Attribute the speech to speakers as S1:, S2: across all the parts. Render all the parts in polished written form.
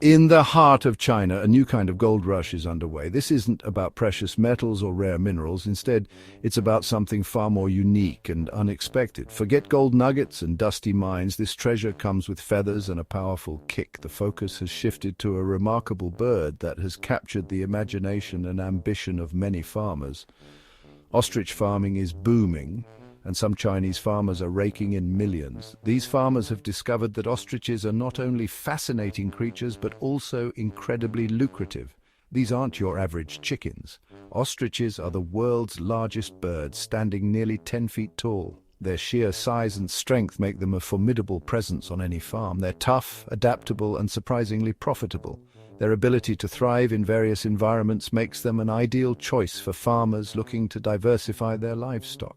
S1: In the heart of China, a new kind of gold rush is underway. This isn't about precious metals or rare minerals. Instead, it's about something far more unique and unexpected. Forget gold nuggets and dusty mines. This treasure comes with feathers and a powerful kick. The focus has shifted to a remarkable bird that has captured the imagination and ambition of many farmers. Ostrich farming is booming, and some Chinese farmers are raking in millions. These farmers have discovered that ostriches are not only fascinating creatures, but also incredibly lucrative. These aren't your average chickens. Ostriches are the world's largest birds, standing nearly 10 feet tall. Their sheer size and strength make them a formidable presence on any farm. They're tough, adaptable, and surprisingly profitable. Their ability to thrive in various environments makes them an ideal choice for farmers looking to diversify their livestock.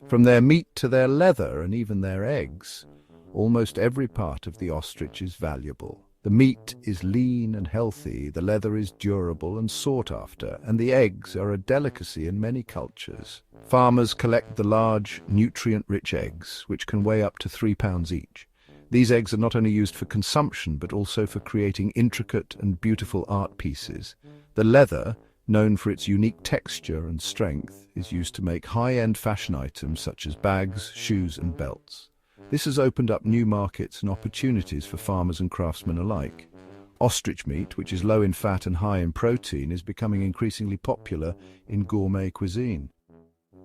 S1: From their meat to their leather and even their eggs, almost every part of the ostrich is valuable. The meat is lean and healthy, the leather is durable and sought after, and the eggs are a delicacy in many cultures. Farmers collect the large, nutrient-rich eggs, which can weigh up to 3 pounds each. These eggs are not only used for consumption, but also for creating intricate and beautiful art pieces. The leather, known for its unique texture and strength, is used to make high-end fashion items such as bags, shoes, and belts. This has opened up new markets and opportunities for farmers and craftsmen alike. Ostrich meat, which is low in fat and high in protein, is becoming increasingly popular in gourmet cuisine.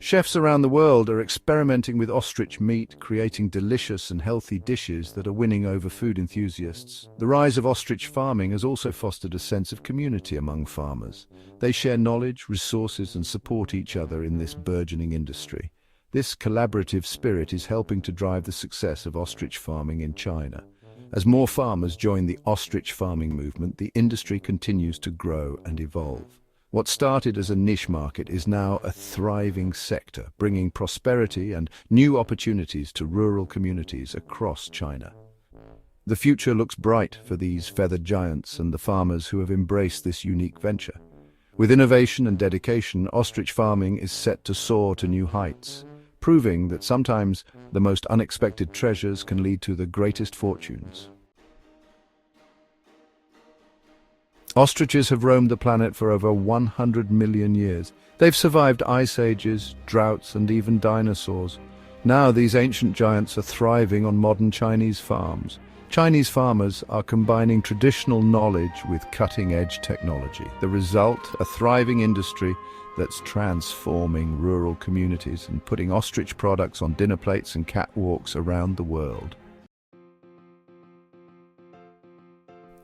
S1: Chefs around the world are experimenting with ostrich meat, creating delicious and healthy dishes that are winning over food enthusiasts. The rise of ostrich farming has also fostered a sense of community among farmers. They share knowledge, resources, and support each other in this burgeoning industry. This collaborative spirit is helping to drive the success of ostrich farming in China. As more farmers join the ostrich farming movement, the industry continues to grow and evolve. What started as a niche market is now a thriving sector, bringing prosperity and new opportunities to rural communities across China. The future looks bright for these feathered giants and the farmers who have embraced this unique venture. With innovation and dedication, ostrich farming is set to soar to new heights, proving that sometimes the most unexpected treasures can lead to the greatest fortunes. Ostriches have roamed the planet for over 100 million years. They've survived ice ages, droughts, and even dinosaurs. Now these ancient giants are thriving on modern Chinese farms. Chinese farmers are combining traditional knowledge with cutting-edge technology. The result, a thriving industry that's transforming rural communities and putting ostrich products on dinner plates and catwalks around the world.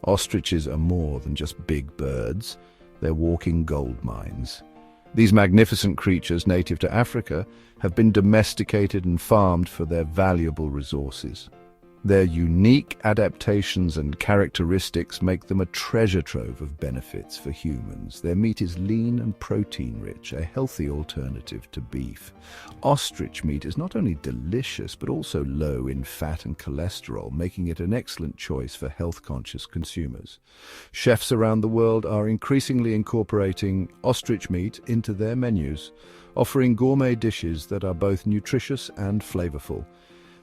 S1: Ostriches are more than just big birds. They're walking gold mines. These magnificent creatures, native to Africa, have been domesticated and farmed for their valuable resources. Their unique adaptations and characteristics make them a treasure trove of benefits for humans. Their meat is lean and protein-rich, a healthy alternative to beef. Ostrich meat is not only delicious, but also low in fat and cholesterol, making it an excellent choice for health-conscious consumers. Chefs around the world are increasingly incorporating ostrich meat into their menus, offering gourmet dishes that are both nutritious and flavorful.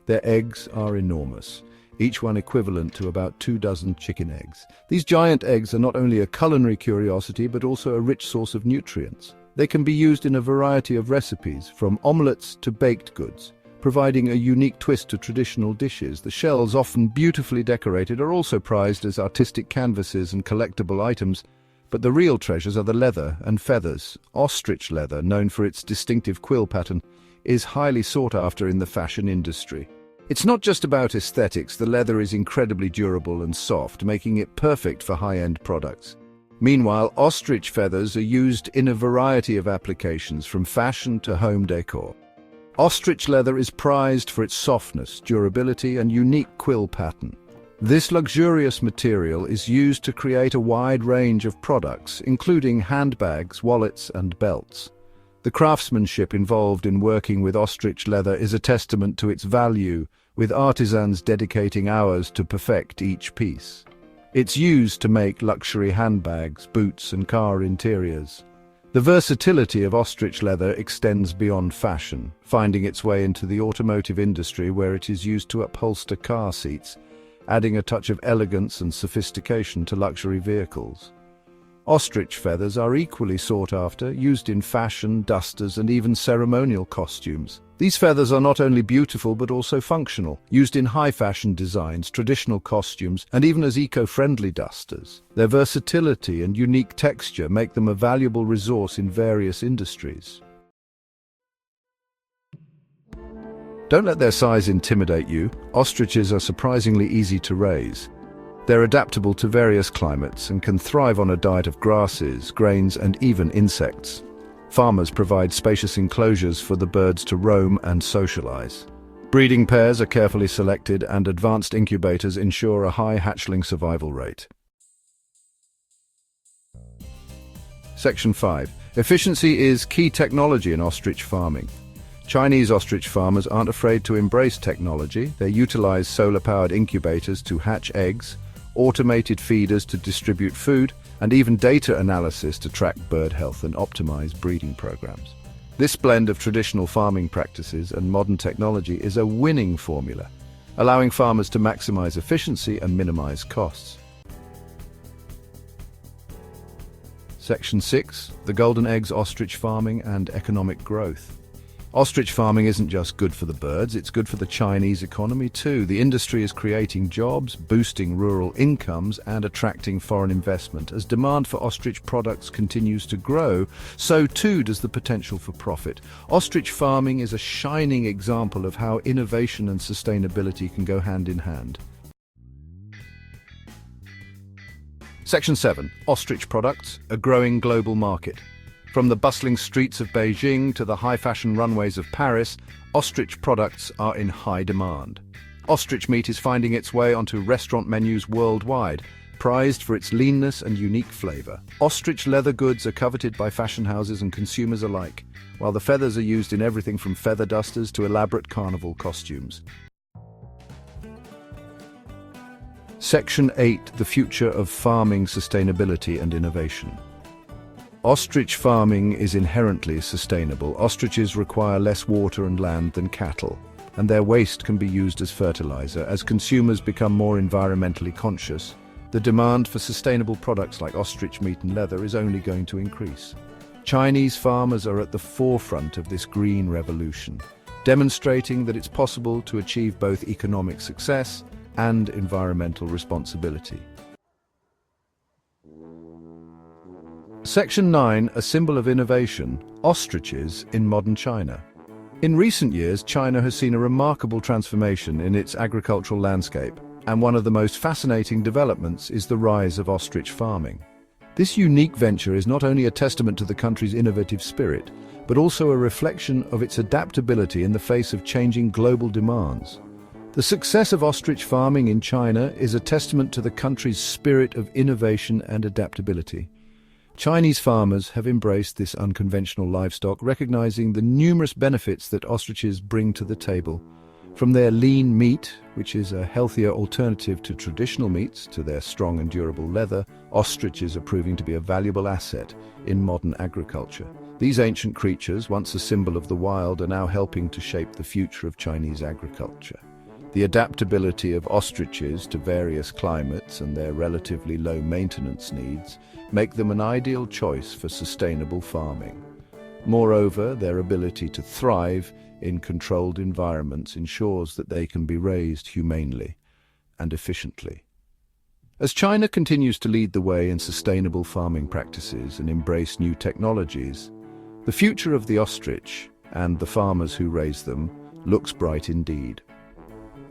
S1: Their eggs are enormous, each one equivalent to about 2 dozen chicken eggs. These giant eggs are not only a culinary curiosity, but also a rich source of nutrients. They can be used in a variety of recipes, from omelettes to baked goods, providing a unique twist to traditional dishes. The shells, often beautifully decorated, are also prized as artistic canvases and collectible items. But the real treasures are the leather and feathers. Ostrich leather, known for its distinctive quill pattern, is highly sought after in the fashion industry. It's not just about aesthetics. The leather is incredibly durable and soft, making it perfect for high-end products. Meanwhile, ostrich feathers are used in a variety of applications, from fashion to home decor. Ostrich leather is prized for its softness, durability, and unique quill pattern. This luxurious material is used to create a wide range of products, including handbags, wallets, and belts. The craftsmanship involved in working with ostrich leather is a testament to its value, with artisans dedicating hours to perfect each piece. It's used to make luxury handbags, boots, and car interiors. The versatility of ostrich leather extends beyond fashion, finding its way into the automotive industry, where it is used to upholster car seats. adding a touch of elegance and sophistication to luxury vehicles. Ostrich feathers are equally sought after, used in fashion, dusters, and even ceremonial costumes. These feathers are not only beautiful but also functional, used in high-fashion designs, traditional costumes, and even as eco-friendly dusters. Their versatility and unique texture make them a valuable resource in various industries. Don't let their size intimidate you. Ostriches are surprisingly easy to raise. They're adaptable to various climates and can thrive on a diet of grasses, grains, and even insects. Farmers provide spacious enclosures for the birds to roam and socialize. Breeding pairs are carefully selected, and advanced incubators ensure a high hatchling survival rate. Section 5. Efficiency is key technology in ostrich farming. Chinese ostrich farmers aren't afraid to embrace technology. They utilize solar-powered incubators to hatch eggs, automated feeders to distribute food, and even data analysis to track bird health and optimize breeding programs. This blend of traditional farming practices and modern technology is a winning formula, allowing farmers to maximize efficiency and minimize costs. Section 6. The Golden Eggs Ostrich Farming and Economic Growth. Ostrich farming isn't just good for the birds, it's good for the Chinese economy too. The industry is creating jobs, boosting rural incomes, and attracting foreign investment. As demand for ostrich products continues to grow, so too does the potential for profit. Ostrich farming is a shining example of how innovation and sustainability can go hand in hand. Section 7. Ostrich products, a growing global market. From the bustling streets of Beijing to the high-fashion runways of Paris, ostrich products are in high demand. Ostrich meat is finding its way onto restaurant menus worldwide, prized for its leanness and unique flavor. Ostrich leather goods are coveted by fashion houses and consumers alike, while the feathers are used in everything from feather dusters to elaborate carnival costumes. Section 8. The future of farming, sustainability and innovation. Ostrich farming is inherently sustainable. Ostriches require less water and land than cattle, and their waste can be used as fertilizer. As consumers become more environmentally conscious, the demand for sustainable products like ostrich meat and leather is only going to increase. Chinese farmers are at the forefront of this green revolution, demonstrating that it's possible to achieve both economic success and environmental responsibility. Section 9. A symbol of innovation, ostriches in modern China. In recent years, China has seen a remarkable transformation in its agricultural landscape, and one of the most fascinating developments is the rise of ostrich farming. This unique venture is not only a testament to the country's innovative spirit, but also a reflection of its adaptability in the face of changing global demands. The success of ostrich farming in China is a testament to the country's spirit of innovation and adaptability. Chinese farmers have embraced this unconventional livestock, recognizing the numerous benefits that ostriches bring to the table. From their lean meat, which is a healthier alternative to traditional meats, to their strong and durable leather, ostriches are proving to be a valuable asset in modern agriculture. These ancient creatures, once a symbol of the wild, are now helping to shape the future of Chinese agriculture. The adaptability of ostriches to various climates and their relatively low maintenance needs make them an ideal choice for sustainable farming. Moreover, their ability to thrive in controlled environments ensures that they can be raised humanely and efficiently. As China continues to lead the way in sustainable farming practices and embrace new technologies, the future of the ostrich and the farmers who raise them looks bright indeed.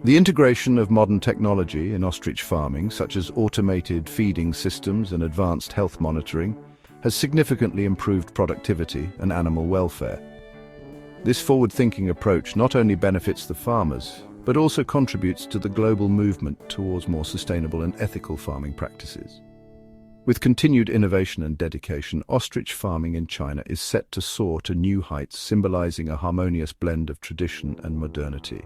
S1: The integration of modern technology in ostrich farming, such as automated feeding systems and advanced health monitoring, has significantly improved productivity and animal welfare. This forward-thinking approach not only benefits the farmers, but also contributes to the global movement towards more sustainable and ethical farming practices. With continued innovation and dedication, ostrich farming in China is set to soar to new heights, symbolizing a harmonious blend of tradition and modernity.